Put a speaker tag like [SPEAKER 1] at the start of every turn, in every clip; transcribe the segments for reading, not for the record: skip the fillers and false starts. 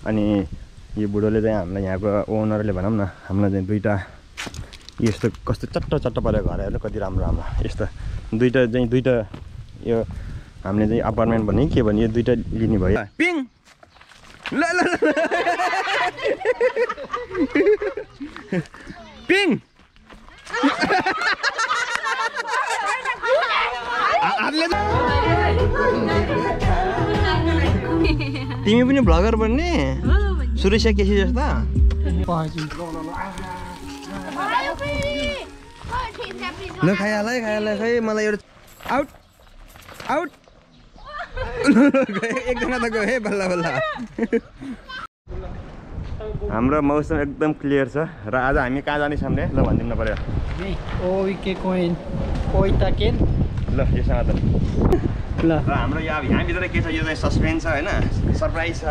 [SPEAKER 1] अनि यो बुढोले चाहिँ हामीलाई यहाँको ओनरले भनौँ न हामीलाई चाहिँ दुईटा यस्तो कस्तो चट्ट परेको घर हेर्नु कति राम्रो राम्रो यस्तो दुईटा यो हामीले चाहिँ अपार्टमेन्ट भने के भने यो दुईटा लिने भयो पिङ ल ल पिङ तिमी पनि भ्लगर बन्ने सुरेशा केसी जस्ता ल खाइहाल खै मलाई एउटा आउट एकजना त गयो है बल्ल बल्ल हाम्रो मौसम एकदम क्लियर छ र आज हामी कहाँ जाने सामने ल भनिदिनु पर्यो ल यससँग त ल र हाम्रो यहाँभित्र के छ यो चाहिँ सस्पेन्स छ होइन सरप्राइज छ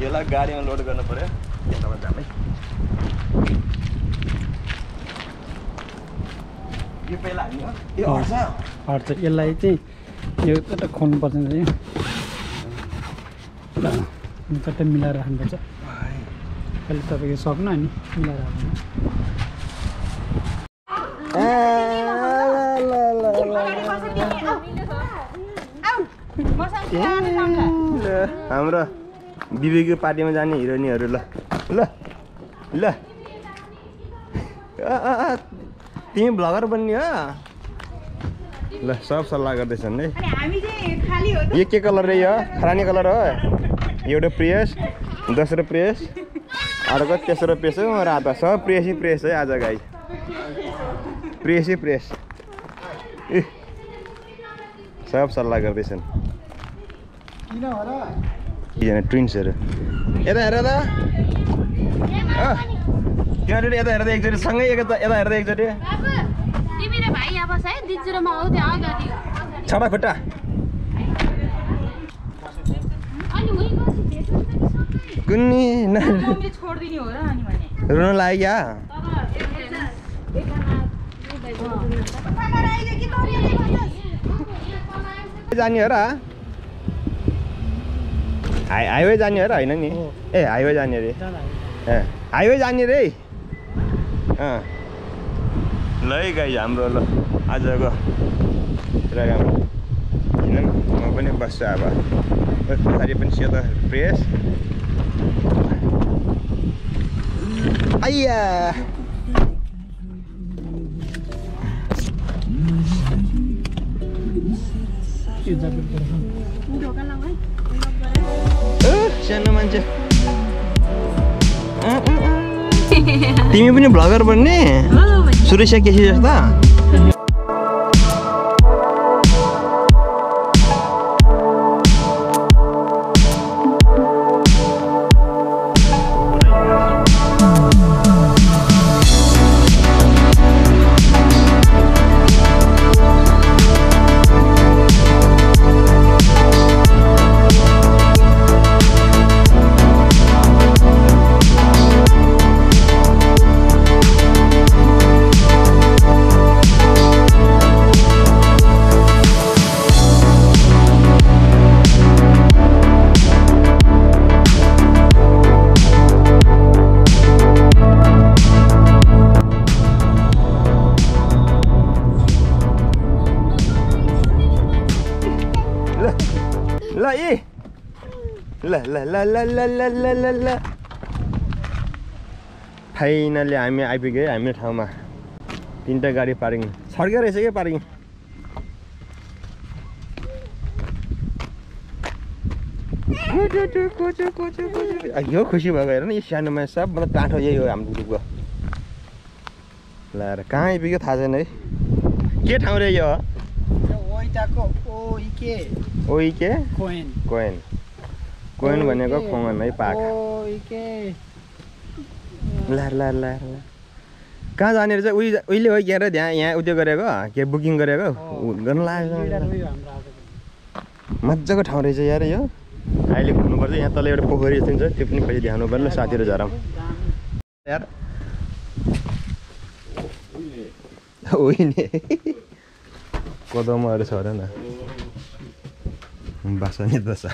[SPEAKER 1] यसलाई गाडीमा लोड गर्नु पर्यो यसमा जामै यो पहिला हामी यो
[SPEAKER 2] हट्छ यसलाई चाहिँ यो एउटा खोल्नुपर्छ नि ल चट्टै मिलाएर राख्नुपर्छ अहिले तपाईँको सक्नु अनि मिलाएर राख्नु
[SPEAKER 1] हाम्रो बिबीको पार्टीमा जाने हिरोइनीहरू ल ल ल तिमी भ्लगर बन्ने हो ल सब सल्लाह गर्दैछन् है यो के कलर रे यो खरानी कलर हो एउटा प्रियस दोस्रो प्रियस अर्को तेस्रो प्रेस हो रातो सब प्रेस है आज गाई प्रेस सब सल्लाह गर्दैछन् ट्विन्सहरू यता हेर त त्यहाँनिर यता हेर्दा एकचोटि सँगै यता हेर्दा एकचोटि छाडा खुट्टा कुन्नी रुन लाग्यो जाने हो र हाइवे जाने हो र होइन नि ए हाइवे जाने रे हाइवे जाने रे ल है गाई हाम्रो ल आजको प्रोग्राम किन म पनि बस्छु अब पछाडि पनि सेतो प्रेस आइया सानो मान्छे तिमी पनि भ्लगर बन्ने सुरेशा केसी जस्ता ल फाइनली हामी आइपुग्यो हाम्रो ठाउँमा तीनटा गाडी पार्किङ छड्के रहेछ क्या पार्किङ यो खुसी भएको हेर न यो सानोमा सबभन्दा टाढो यही हो हाम्रो ग्रुपको ल कहाँ आइपुग्यो थाहा छैन है के ठाउँ रे यो कोइन भनेको खोङन है पाक ल कहाँ जाने रहेछ उहिले हो क्या यहाँ उयो गरेको के बुकिङ गरेको गर्नु लाग्यो मजाको ठाउँ रहेछ यार यो अहिले घुम्नुपर्छ यहाँ तल एउटा पोखरी जस्तो छ त्यो पनि पछि ध्यानु पर्यो साथीहरू झराम यार होइन कोदोमाहरू छ र न बासा नि दशा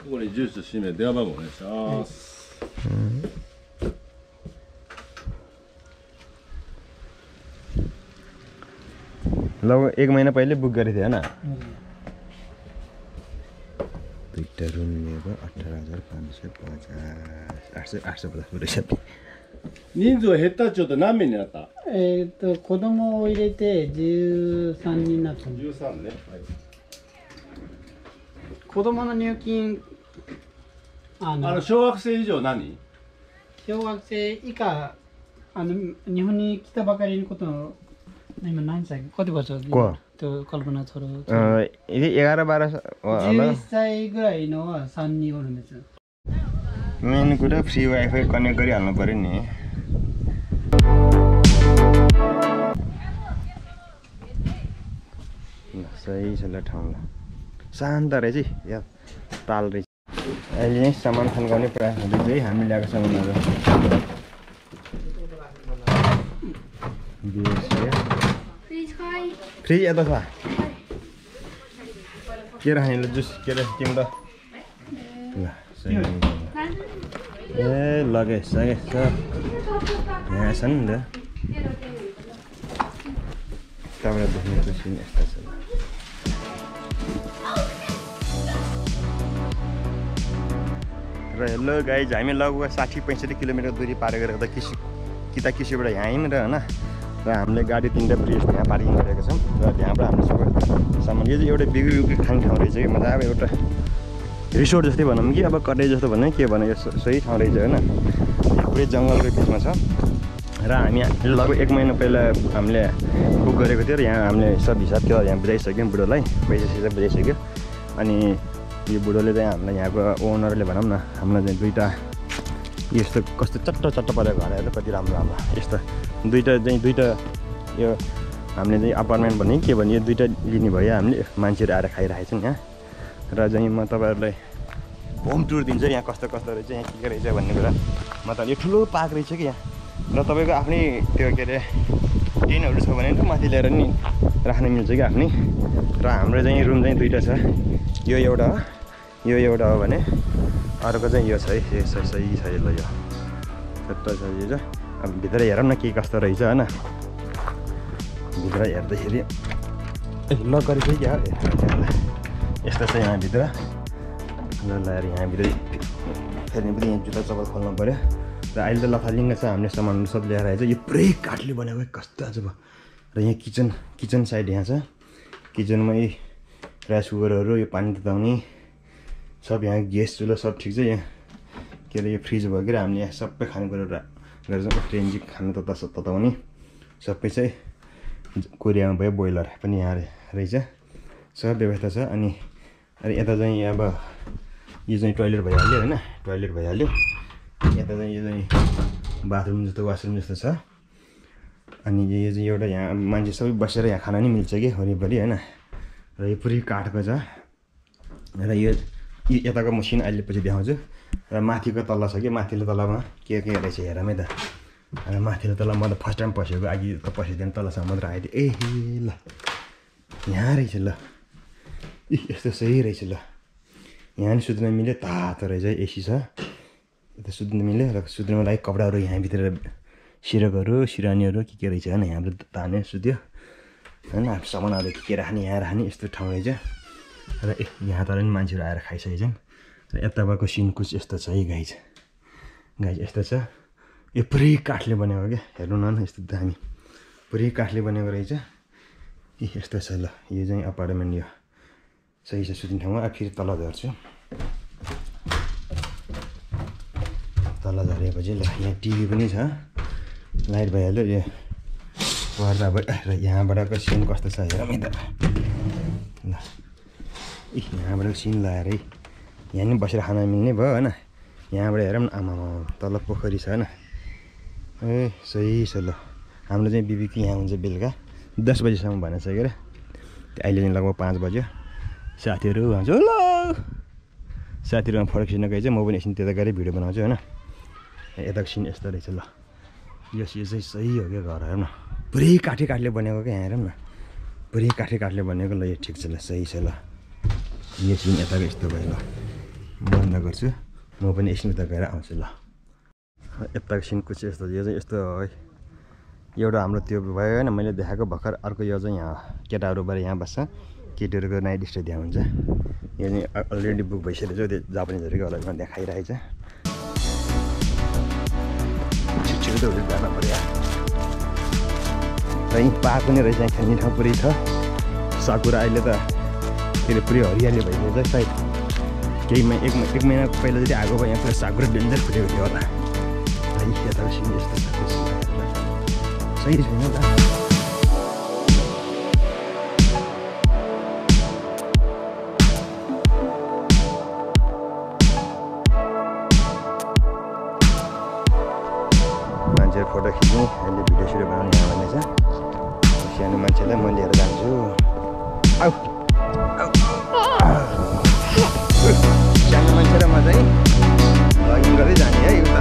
[SPEAKER 3] こにジュース閉め電話番号お願いします。
[SPEAKER 1] लगभग 1 महिना पहिले बुक गरेको थियो हैन दुईटा रुम लिएको 18,550 850 रहेछ
[SPEAKER 3] 人数減ったっちゅうと何名になった？
[SPEAKER 2] 子供を入れて13人になったんです。
[SPEAKER 3] 13ね。
[SPEAKER 2] 子供の入金
[SPEAKER 3] 小学生以上何？
[SPEAKER 2] 小学生以下日本に来たばかりのことの今何歳कति वर्ष त्यो कल्पना छोरो 11 歳ぐらいのは3人おるんですよ。
[SPEAKER 1] मेन कुरा फ्री वाइफाई कनेक्ट गरिहाल्नु पर्यो नि सही छ ल ठाउँ ल शान्त रहेछ या ताल रहेछ अहिले नै सामान थन्काउने प्रयास हुँदैछ है हामी ल्याएको सामानहरू फ्रिज यता छ के राख्ने ल जुस के राख्यौँ त ल सही ए लगे सके यहाँ छ नि त तपाईँ देख्नु सिन यस्तो छ र हेलो गाइज हामी लगभग 60-65 किलोमिटर दूरी पार गरेर किता किसीबाट यहाँ आयौँ र हैन र हामीले गाडी 3टा प्रियस यहाँ पार्किङ गरेको छौँ र त्यहाँबाट हाम्रो सबै सामान यो चाहिँ एउटा बिग्री खाने ठाउँ रहेछ कि मतलब अब एउटा रिसोर्ट जस्तै भनौँ कि अब कटेज जस्तो भन्ने के भने यो सही ठाउँ रहेछ हैन पुरै जङ्गलको बिचमा छ र हामी लगभग 1 महिना पहिला हामीले बुक गरेको थियो र यहाँ हामीले सब हिसाब किताब यहाँ बुझाइसक्यौँ बुढोलाई पैसा बुझाइसक्यो अनि यो बुढोले चाहिँ हामीलाई यहाँको ओनरले भनौँ न हामीलाई चाहिँ दुईटा यस्तो कस्तो चट्ट परेको घर हेर्दा कति राम्रो यस्तो दुईटा यो हामीले चाहिँ अपार्टमेन्ट भन्ने के भन्ने यो दुईटा लिने भयो हामीले मान्छेहरू आएर खाइरहेको छन् यहाँ र चाहिँ म तपाईँहरूलाई होम टुर दिन्छु यहाँ कस्तो रहेछ यहाँ के रहेछ भन्ने कुरा मतलब यो ठुलो पार्क रहेछ कि यहाँ र तपाईँको आफ्नै त्यो के अरे टेन्टहरू छ भने माथि ल्याएर नि राख्न मिल्छ कि आफ्नै र हाम्रो चाहिँ रुम चाहिँ दुईटा छ यो एउटा हो भने अर्को चाहिँ यो छ है सही छ ल यो कस्तो छ यो चाहिँ अब भित्र हेरौँ न के कस्तो रहेछ होइन भित्र हेर्दाखेरि ल गरेको क्या यस्तो छ यहाँभित्र ल लगाएर यहाँभित्र फेरि पनि यहाँ जुत्ता चप्पल खोल्नु पऱ्यो र अहिले त लथालिङ्ग छ हामीले सामानहरू सब ल्याएर आएछ यो पुरै काठले बनाएको कस्तो आज र यहाँ किचन साइड यहाँ छ किचनमै राइस कुकरहरू यो पानी तताउने सब यहाँ ग्यास चुलो सब ठिक छ यहाँ के अरे यो फ्रिज भएर हामीले यहाँ सबै खानेकुराहरू गरेर रेन्जी खाना तताउने सबै चाहिँ कोरियामा भयो बोइलर पनि यहाँ रहेछ सब व्यवस्था छ अनि यता चाहिँ अब यो चाहिँ टोइलेट भइहाल्यो होइन टोइलेट भइहाल्यो यता चाहिँ यो चाहिँ बाथरुम जस्तो वासरुम जस्तो छ अनि यो चाहिँ एउटा यहाँ मान्छे सबै बसेर यहाँ खाना नि मिल्छ कि वरिपरि होइन र यो पुरै काठको छ र यो यताको मसिन अहिले पछि देखाउँछु र माथिको तल छ कि माथिल्लो तलमा के रहेछ हेरौँ है त माथिल्लो तल म त फर्स्ट टाइम पसेको अघि त पसेको तलसम्म मात्र आइदियो ए ल यहाँ रहेछ ल यस्तो सही रहेछ ल यहाँ नि सुत्न मिल्यो तातो रहेछ एसी छ यता सुत्न मिल्यो र सुत्नुको लागि कपडाहरू यहाँभित्र सिरकहरू सिरानीहरू के रहेछ होइन यहाँबाट ताने सुत्यो होइन सामानहरू के राख्ने यहाँ राख्ने यस्तो ठाउँ रहेछ र यहाँ तर नि मान्छेहरू आएर खाइसकेछन् र यताको सिन कुछ यस्तो छ है गाइज यस्तो छ यो पुरै काठले बनेको क्या हेर्नु न यस्तो दामी पुरै काठले बनेको रहेछ यस्तो छ ल यो चाहिँ अपार्टमेन्ट यो सही छ सुत्ने ठाउँमा अब फेरि तल झर्छु तल झरेपछि ल यहाँ टिभी पनि छ लाइट भइहाल्यो यो पर्दा भयो र यहाँबाटको सिन कस्तो छ हेरौँ है त ल यहाँबाट सिन लगाएर है यहाँ नि बसेर खाना मिल्ने भयो होइन यहाँबाट हेरौँ न आमा तल पोखरी छ होइन ए सही छ ल हाम्रो चाहिँ बिबीकी यहाँ हुन्छ बेलुका 10 बजीसम्म भनेको छ के अरे अहिले चाहिँ लगभग 5 बज्यो साथीहरू भन्छ ल साथीहरूमा फरक खिच्न गए चाहिँ म पनि एकछिन त्यता गएर भिडियो बनाउँछु होइन यताको सिन यस्तो रहेछ ल यो चाहिँ सही हो क्या घर हेरौँ न पुरै काठले बनेको क्या यहाँ हेरौँ न पुरै काठले बनेको ल यो ठिक छ ल सही छ ल यो सिन यताको यस्तो भयो ल बन्द गर्छु म पनि एकछिन उता गएर आउँछु ल यताको सिनको चाहिँ यस्तो यो चाहिँ यस्तो हो है एउटा हाम्रो त्यो भयो होइन मैले देखाएको भर्खर अर्को यो चाहिँ यहाँ केटाहरू भएर यहाँ बस्छ केटीहरूको नाइट स्टे त्यहाँ हुन्छ यो चाहिँ अलरेडी बुक भइसकेको छ त्यो जापानिजहरूको अलगमा देखाइरहेको छ छिटो जानु पर्यो र यहीँ पार्क पनि रहेछ यहाँ खेल्ने ठाउँ पुरै छ साकुरा अहिले त फेरि पुरै हरियाली भइदिन्छ सायद केही एक महिना पहिला चाहिँ आएको भए यहाँ पुरा साकुरा डेन्जर फुटेको थियो होला है यताको सिन यस्तो छ सही छैन त मान्छेहरू फोटो खिच्ने अहिले भिडियो सिडियो बनाउने यहाँ भन्ने छ सानो मान्छेलाई म लिएर जान्छु आऊ सानो मान्छे र म चाहिँ भ्लगिङ गर्दै जाने है उता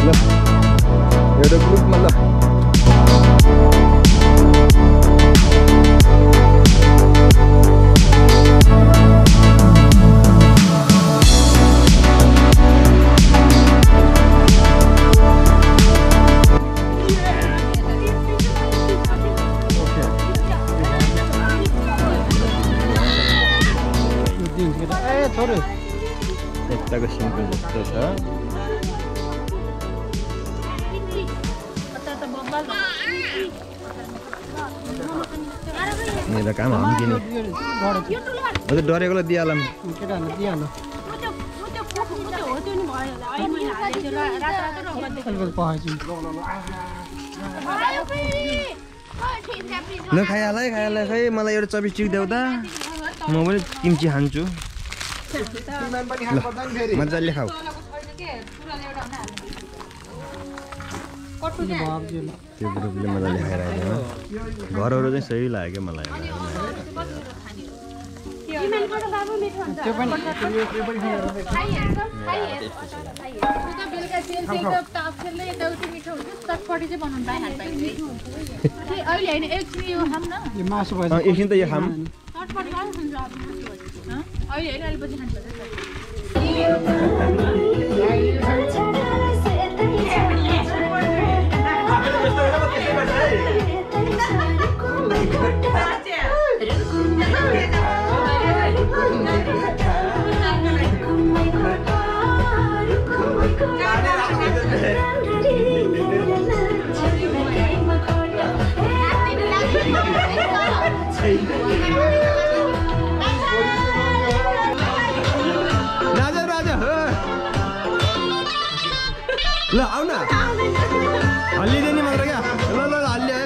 [SPEAKER 1] ल एउटा ग्रुपमा ल यताको सिनको जस्तो छ मेरो काम हम्किने अझ डरेकोलाई दिइहालौँ ल खाइहाल खै मलाई एउटा चपिस्टिक देऊ त म पनि किम्ची खान्छु मजाले खाऊ त्यो ग्रुपले मजाले खाइरहेको घरहरू चाहिँ सही लाग्यो मलाई एकछिन त यो खाम ल आऊ न हल्लिदिने मात्र क्या ल ल हल्ले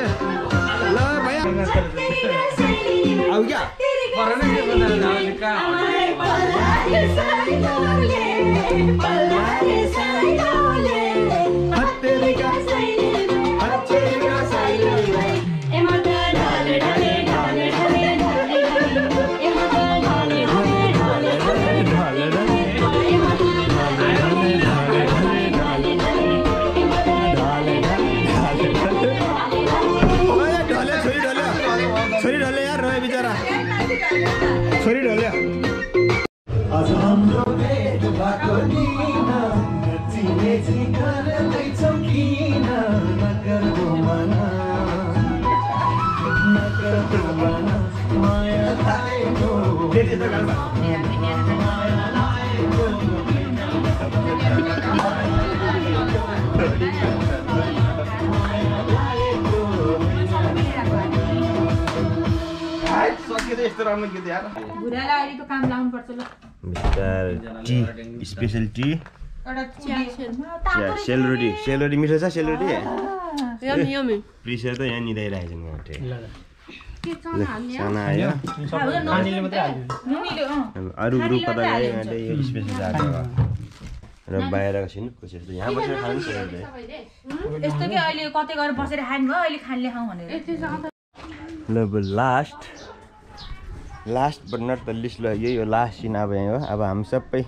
[SPEAKER 1] ल भैया आऊ क्या छोरी ढल्यो यस्तो राम्रो गीत यार
[SPEAKER 4] बुढालाई अहिले त काम लाउनु पर्छ ल
[SPEAKER 1] मिस्टर टी स्पेशल टी सेलरोटी मिठो छ सेलरोटी
[SPEAKER 4] यमी यमी
[SPEAKER 1] प्रिसर त यहाँ निदाइरहेको छ म साना आयो अरू ग्रुप पता गयो यो स्पेशल आएको र बाहिरको छिन् कसरी त यहाँ बसेर खानु सक्दैन
[SPEAKER 4] यस्तो के अहिले कतै गएर बसेर खानु भयो अहिले खानले खाऊ भनेर
[SPEAKER 1] ल last but not the least ल यही हो लास्ट सिन अब यहाँ हो अब हामी सबै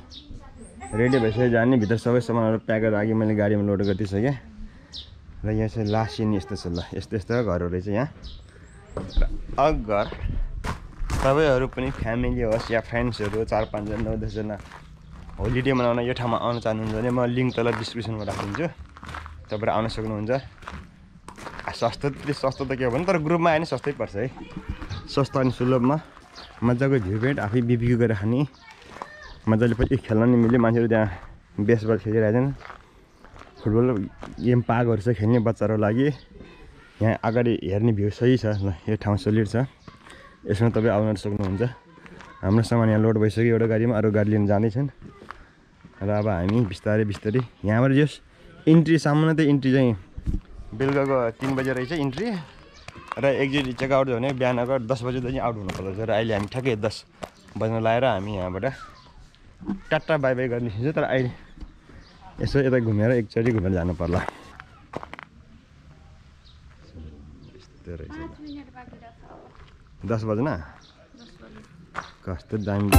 [SPEAKER 1] रेडी भइसक्यो जाने भित्र सबै सामानहरू प्याक गरेर अघि मैले गाडीमा लोड गरिदिइसकेँ र यहाँ चाहिँ लास्ट सिन यस्तो छ ल यस्तो घरहरू रहेछ यहाँ अगर तपाईँहरू पनि फ्यामिली होस् या फ्रेन्ड्सहरू 4-5 जना 10 जना होलिडे मनाउन यो ठाउँमा आउन चाहनुहुन्छ भने म लिङ्क तल डिस्क्रिप्सनमा राखिदिन्छु, तपाईँहरू आउन सक्नुहुन्छ। सस्तो त के हो भने तर ग्रुपमा आयो भने सस्तै पर्छ है, सस्तो अनि सुलभमा मजाको भ्यू पोइन्ट, आफै बिबिक्यू गरेर खाने, मजाले पछि खेल्न नि मिल्यो। मान्छेहरू त्यहाँ बेसबल खेलिरहेछन्, फुटबल गेम पार्कहरू छ खेल्ने बच्चाहरूको लागि। यहाँ अगाडि हेर्ने भ्यू सही छ, ल यो ठाउँ सलिड छ, यसमा तपाईँ आउन सक्नुहुन्छ। हाम्रो सामान यहाँ लोड भइसक्यो एउटा गाडीमा, अरू गाडी लिन जाँदैछन् र अब हामी बिस्तारै यहाँबाट जस इन्ट्री सामान्य त इन्ट्री चाहिँ बेलुकाको 3 बजे रहेछ इन्ट्री, र एक्जिट चेकआउट भने बिहानको 10 बजेदेखि आउट हुनुपर्छ। र अहिले हामी ठ्याक्कै 10 बज्न लाएर हामी यहाँबाट टाटा बाई बाई गर्ने निस्किन्छ। तर अहिले यसो यता घुमेर एकचोटि घुमेर जानु पर्ला। यस्तो रहेछ 10 बज्न कस्तो दामी।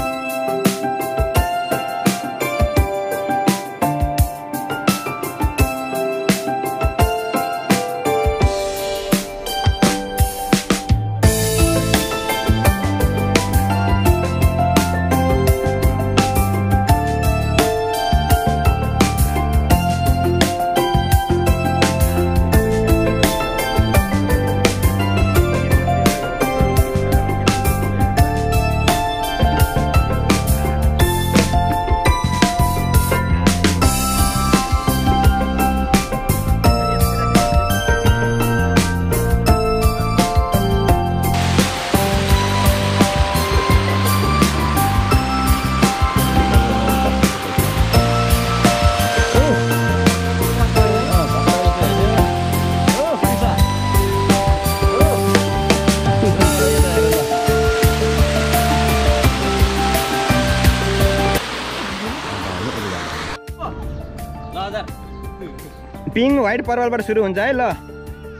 [SPEAKER 1] पिङ व्हाइट पर्पलबाट सुरु हुन्छ है। ल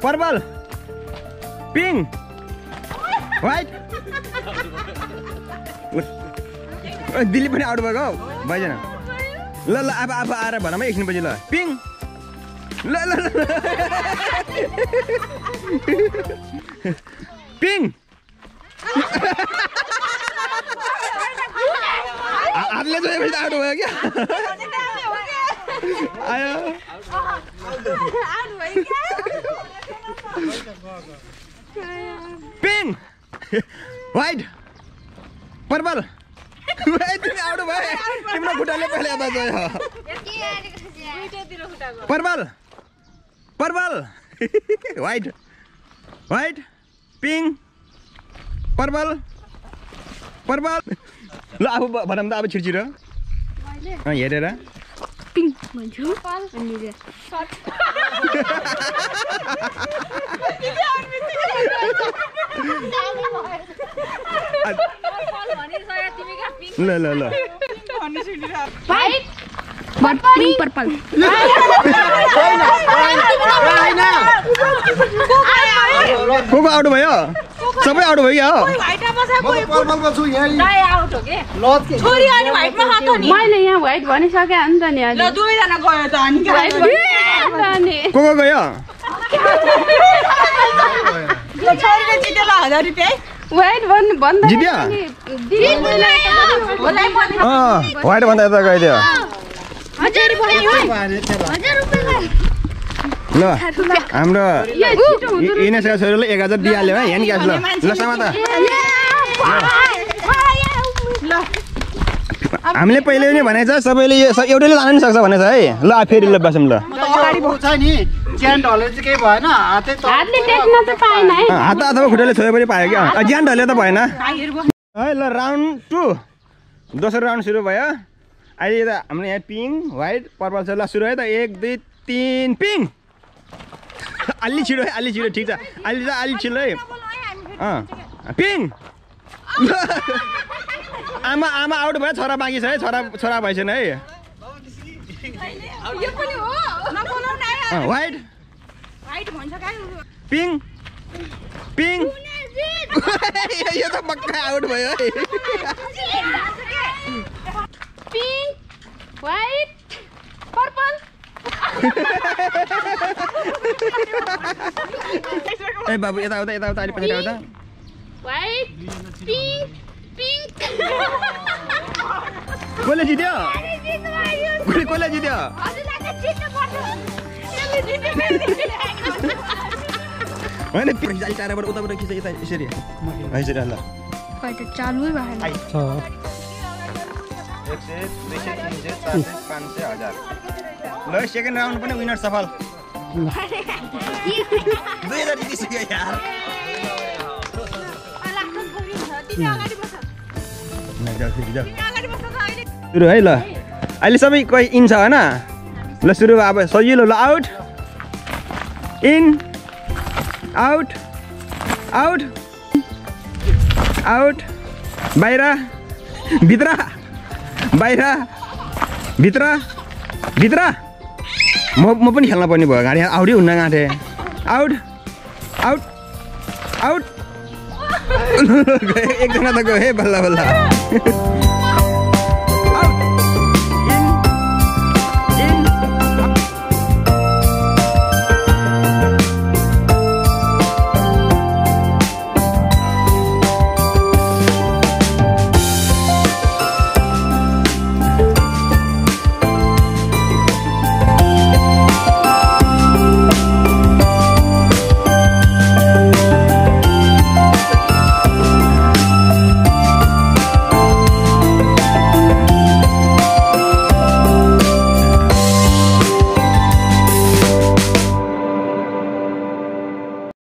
[SPEAKER 1] पर्पल पिङ व्हाइट दिल्ली पनि आउट भएको हौ भाइजना। ल ल अब आएर भनौँ है एकछिनपछि। ल पिङ ल ल पिङ हातले जोएपछि आउट भयो क्या आयो पिङ व्हाइट पर्पल आउट भयो तिम्रो खुट्टाले पहिले आवाज आयो। पर्पल पर्पल व्हाइट व्हाइट पिङ पर्पल पर्पल। ल अब भनौँ त अब छिटो हेरेर
[SPEAKER 5] पिङ भन्छु अनि
[SPEAKER 1] ल ल ल
[SPEAKER 5] व्हाइट पर्पल पर्पल
[SPEAKER 1] को आउट भयो? सबै आउट भयो क्या हो?
[SPEAKER 5] मैले यहाँ व्हाइट भनिसकेँ नि त नि अहिले
[SPEAKER 1] को गयो?
[SPEAKER 5] व्हाइट भन्दा
[SPEAKER 1] जित्यो? व्हाइट भन्दा यता गइदियो। ल हाम्रो इनेसका छोरीले 1000 दिइहाल्यो है ह्यान्ड क्यास। ल ल समात हामीले पहिले पनि भनेको छ सबैले एउटैले लान नि सक्छ भनेको छ है। ल फेरि ल बसौँ। ल हात अथवा खुट्टाले छोए पनि पायो क्या, ज्यान ढल्यो त भएन है। ल राउन्ड 2 दोस्रो राउन्ड सुरु भयो। अहिले त हाम्रो यहाँ पिङ व्हाइट पर्पल छ। ल सुरु है त 1 2 3 पिङ। अलि छिटो है अलि छिटो ठिक छ अलि छिटो है। पिङ आमा आउट भयो, छोरा बाँकी छ है, छोरा भएछन् है। व्हाइट पिङ पिङ यो त पक्का आउट भयो है।
[SPEAKER 5] पिङ व्हाइट पर्पल
[SPEAKER 1] ए बाबु यता उता यता उता अलि पछि उता
[SPEAKER 5] व्हाइट पिंक पिंक
[SPEAKER 1] कसले जित्यो कसले जित्यो होइन अलि टाढाबाट उताबाट खिच यता यसरी यसरी ल
[SPEAKER 5] चालू भएन
[SPEAKER 1] 100 200 300 400 500 1000 ल सेकेन्ड राउन्ड पनि विनर सफल 2000 जितिसक्यो यार सुरु है ल अहिले सबै कोही इन छ होइन ल सुरु अब सजिलो ल out in out out out बाहिर भित्र बाहिर भित्र भित्र म पनि खेल्न पर्ने भयो गाडी आउटै हुन्न गाँठे आउट आउट आउट एकजना त गयो है बल्ल बल्ल